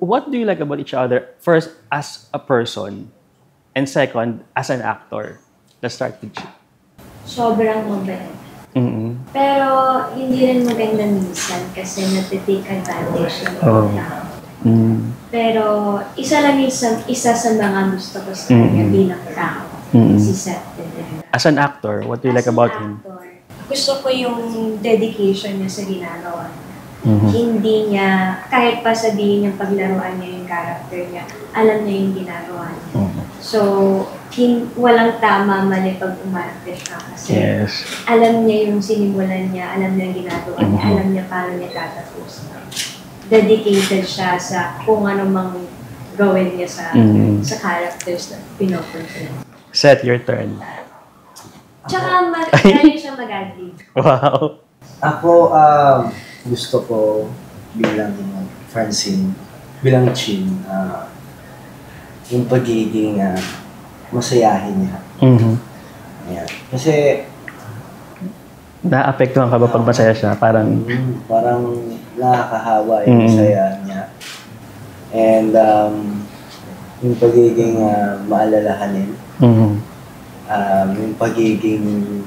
what do you like about each other? First, as a person, and second, as an actor. Let's start with you. Sobrang mabait. Mm-mm. Pero hindi rin maganda minsan kasi natitake advantage ng Oh. tao. Mm. Pero isa sa mga gusto ko sa kanya bilang tao, si Seth Pedernera. As an actor, what do you like about him? Gusto ko yung dedication niya sa ginagawa. Mm-hmm. Hindi niya, kahit pa sabihin niyang paglaruan niya yung character niya, alam niya yung ginagawa niya. Mm-hmm. So, walang tama mali pag umarte siya kasi Yes. alam niya yung sinimulan niya, alam niya yung ginagawa niya, alam niya paano niya tatapos. Dedicated siya sa kung ano mang gawin niya sa characters na pinoportray. Seth, your turn. Tsaka magaling siya mag-adlib. Wow. Ako, gusto ko bilang Francine, bilang Chin, yung pagiging masayahin niya. Mm-hmm. Ayan. Kasi Naapektuhan ka ba pag masaya siya? Parang nakakahawa yung saya niya. And yung pagiging maalalahanin, yung pagiging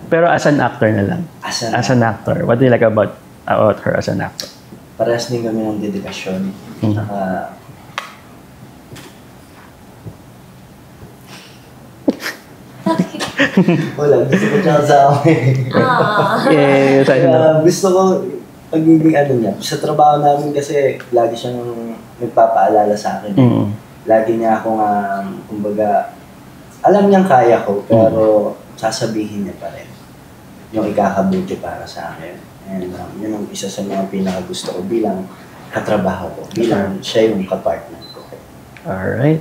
Pero as an actor na lang. As an actor. What do you like about her as an actor? Parehas din kami ng dedikasyon. Saka wala, gusto ko siya sa akin. Gusto ko pagiging niya. Sa trabaho namin kasi lagi siyang nagpapaalala sa akin. Lagi niya akong, kumbaga, alam niyang kaya ko, pero sasabihin niya pa rin yung ikakabuti para sa akin. And yun ang isa sa mga pinakagusto ko bilang katrabaho ko, bilang siya yung kapartner ko. Alright.